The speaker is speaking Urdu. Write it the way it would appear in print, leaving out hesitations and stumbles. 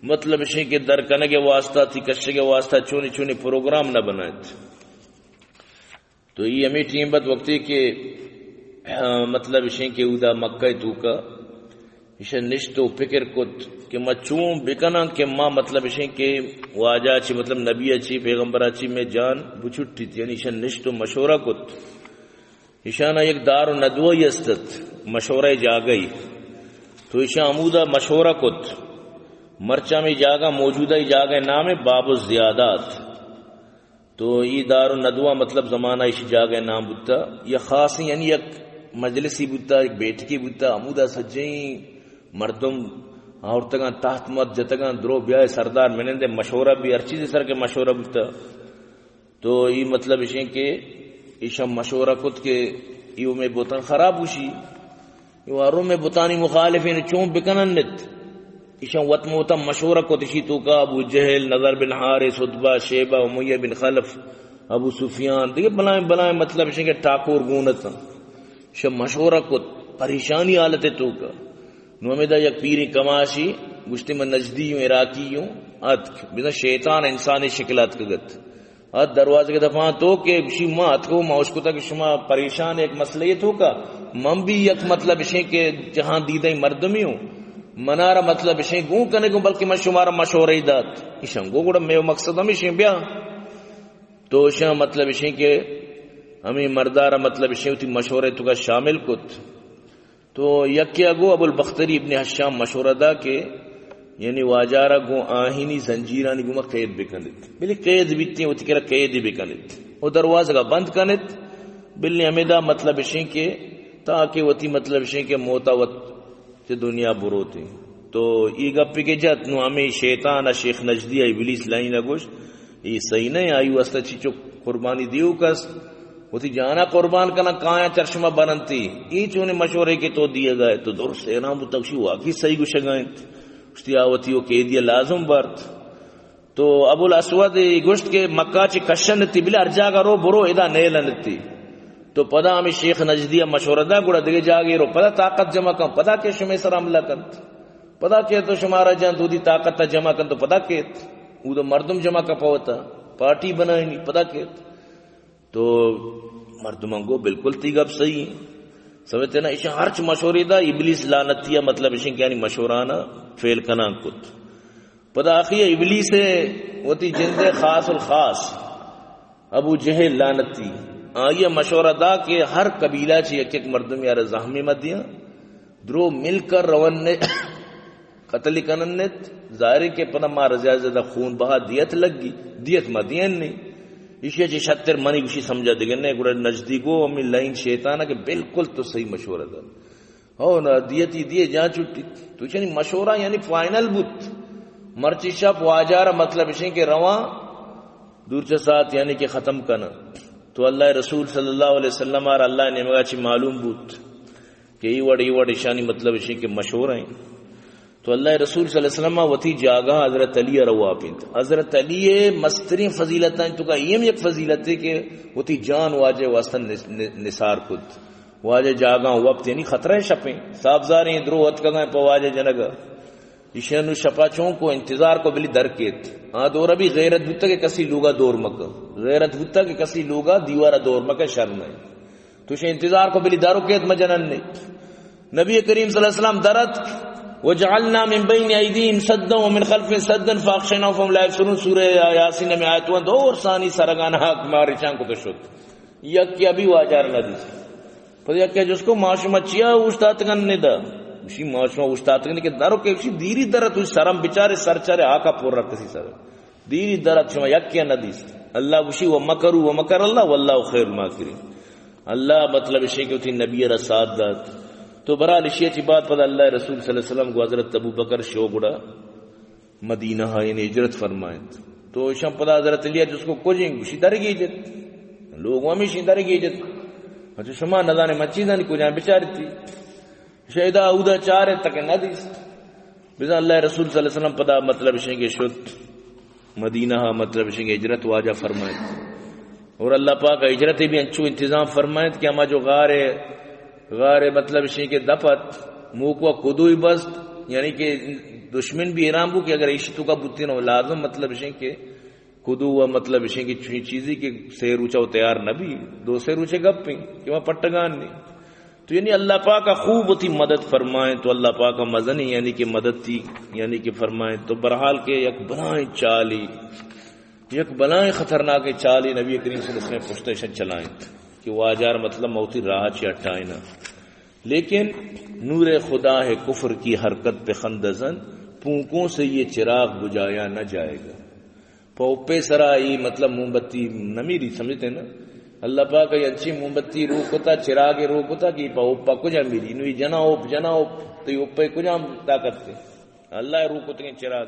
مطلب اسی کے در کنے کے واسطہ تھی کشے کے واسطہ چونی چونی پروگرام نہ بنائے تھے. تو یہ ہمیں ٹیم بد وقتی کے مطلب اسی کے اودا مکہ تو کا اسے نشتو فکر کت کہ ما چون بکنا کہ ماں مطلب اسی کے واجہ چی مطلب نبی اچھی پیغمبر اچھی میں جان بچھٹی تھی، یعنی اسے نشتو مشورہ کت اشانہ ایک دار و ندوہ یستت مشورہ جا گئی. تو ایشا عمودہ مشورہ کت مرچہ میں جاگا موجودہ جاگا نام باب الزیادات. تو یہ دار و ندوہ مطلب زمانہ اسی جاگا نام بتا یہ خاص یعنی ایک مجلسی بتا ایک بیٹکی بتا عمودہ سجیں مردم عورتگاں تحت مت جتگاں درو بیائے سردار منندے مشورہ بھی ہر چیز سر کے مشورہ بتا. تو یہ مطلب اسی کہ ایشا مشورہ کت کے یوں میں بوتان خراب ہوشی یوں میں بوتانی مخالفین چون بکنن نت ایشا وط موتا مشورہ کت اسی تو کا ابو جہل نظر بن حارث عتبہ شیبہ امیہ بن خلف ابو سفیان دیکھے بلائیں بلائیں مطلب اسی کہ ٹاکور گونتا ایشا مشورہ کت پریشانی حالت تو کا نومیدہ یک پیری کماشی گشتی میں نجدیوں عراقیوں اتک بنا شیطان انسانی شکلات کگت ات دروازے کے دفعہ تو کہ شما ات کو موش کو تک شما پریشان ایک مسئلہ یہ تو کا من بھی یک مطلب اسے کہ جہاں دیدہ مردمی ہوں منارا مطلب اسے گوں کرنے کو بلکہ میں شمارا مشورہ دات اسے گو گوڑا میں مقصد ہمیں اسے بیا تو اسے مطلب اسے کہ ہمیں مردارا مطلب اسے ہوتی مشورہ تو کا شامل کت. تو یکی اگو ابو البختری ابن حشام مشورہ دا کہ یعنی واجارہ گو آہینی زنجیرانی گو ما قید بکنت بلی قید بیتی ہیں وہ تکرہ قید بکنت وہ دروازہ کا بند کنت بلی امیدہ مطلب اشیں کے تاکہ وہ تی مطلب اشیں کے موتا وط سے دنیا بروتی. تو یہ گپی کے جات نو ہمیں شیطان شیخ نجدی ابلیس لائن گوش یہ صحیح نہیں آئیو استا چیچو قربانی دیو کس وہ تھی جانا قربان کرنا کایا چرشمہ بننتی یہ چونے مشورے کے تو دیے گئے تو دور سے نام تکشی واقعی صحیح گوشگائیں اشتی آوتی وہ قیدیہ لازم برت. تو ابو الاسود گوشت کے مکہ چی کشن تی بلی ارجا گا رو برو ادا نیلن تی. تو پدا ہمیں شیخ نجدیہ مشورہ دا گوڑا دیگے جاگی رو پدا طاقت جمع کن پدا کہ شمی سر عملہ کنت پدا کہ تو شمارا جان تو دی طاقت تا جمع کن تو پدا کہت او دا مردم جمع کا پاوتا پارٹی بنائی نہیں پدا کہت. تو مردمان کو بالکل تی گب صحیح سمجھتے نا اسے ہرچ مشوری دا ابلیس لعنتیہ مطلب اسے کہ یعنی مشورانہ فیل کنان کت. پدا آخیہ ابلیس وہ تی جند خاص الخاص ابو جہل لعنتی آئیے مشورہ دا کہ ہر قبیلہ چی ایک ایک مردم یار زہمی مت دیا درو مل کر روان نے قتل کننت ظاہر کے پدا مار زیادہ خون بہا دیت لگ گی دیت مدین نہیں اسے چی 76 منی کسی سمجھا دے گئے گوڑا نزدیکو امی لائن شیطانہ کہ بالکل تو صحیح مشورہ دا ہو نا دیتی دیے جان چوٹی تو یعنی مشورہ یعنی فائنل بوت مرچی شپ واجارہ مطلب اسے کہ رواں دور سے ساتھ یعنی کہ ختم کرنا. تو اللہ رسول صلی اللہ علیہ وسلم اور اللہ نے مگا چی معلوم بوت کہ ای وڑ اشانی مطلب اسے کہ مشورہ ہیں. تو اللہ رسول صلی اللہ علیہ وسلم وتی جاگا حضرت علی روا پینت حضرت علی مسترین فضیلتیں تو کا یہ ایک فضیلت ہے کہ وتی جان واجہ واسطہ نثار خود واجہ جاگا وقت یعنی خطرہ شپیں صاحبزاریں دروت کگائیں پا واجہ جنگا اشیانو شپا چون کو انتظار کو بلی درکیت دورا بھی غیرت بھتا کہ کسی لوگا دور مکہ غیرت بھتا کہ کسی لوگا دیوارا دور مکہ شرم ہے تو اسے انتظار کو بلی دارو کیت مجنن نے. نبی کریم صلی اللہ علیہ وسلم درت وجعلنا من بین ایدیہم سدا ومن خلفہم سدا فاغشیناہم فہم لا یبصرون سورہ یاسین میں آیت 1 اور ثانی سرگان حق ماری چان کو تشد یک کی ابھی واجار نہ دی پر یک کہ جس کو معاشمہ چیا استاد کن نے دا اسی معاشمہ استاد کن کہ دارو کہ اسی دیری درت اس سرم بیچارے سر چارے آقا پور رکھ کسی سر دیری درت شما یک کیا نہ دی اللہ اسی ومکروا ومکر اللہ واللہ خیر الماکرین. اللہ مطلب اسی کہ تھی نبی رساد دات. تو برحال اشیاء چی بات پتہ اللہ رسول صلی اللہ علیہ وسلم کو حضرت ابو بکر شو گڑا مدینہ یعنی ہجرت فرمائیں. تو شام پتہ حضرت علیہ جس کو کوجیں گوشی دار کی عزت لوگوں میں شیندار کی عزت اچھا شما نظانے مچیزہ نہیں کجائیں بچاری تھی شہدہ اودا چارے تک نہ دیس بزا اللہ رسول صلی اللہ علیہ وسلم پتہ مطلب شنگے شد مدینہ مطلب شنگے ہجرت واجہ فرمائیں. اور اللہ پاک ہجرت بھی انچو انتظام فرمائیں کہ ہما جو غار مطلب اسی کے دفت موکوا قدوئی بست یعنی کہ دشمن بھی ایران بو کہ اگر عشتو کا بتی نہ لازم مطلب ہے کہ خودو و مطلب ہے کہ چیزی کے سے روچا تیار نہ بھی دو سے روچے گپ پیں کہ وہاں پٹگان نہیں. تو یعنی اللہ پاک کا خوب ہوتی مدد فرمائیں تو اللہ پاک کا مزہ نہیں یعنی کہ مدد تھی یعنی کہ فرمائیں تو برحال کے یک بلائیں چالی یک بلائیں خطرناک چالی نبی کریم صلی اللہ علیہ وسلم پشتشن چلائیں کہ وہ آجار مطلب موتی راہ چی اٹھائیں نا. لیکن نور خدا ہے کفر کی حرکت پہ خندزن پونکوں سے یہ چراغ بجایا نہ جائے گا. پوپے سرا یہ مطلب موم بتی نہ میری سمجھتے نا اللہ پاک یہ اچھی موم بتی روک ہوتا چراغ روک ہوتا کہ اوپا کجا میری نوی جنا اوپ تو اوپے کجا طاقت تھے اللہ روک ہوتے ہیں چراغ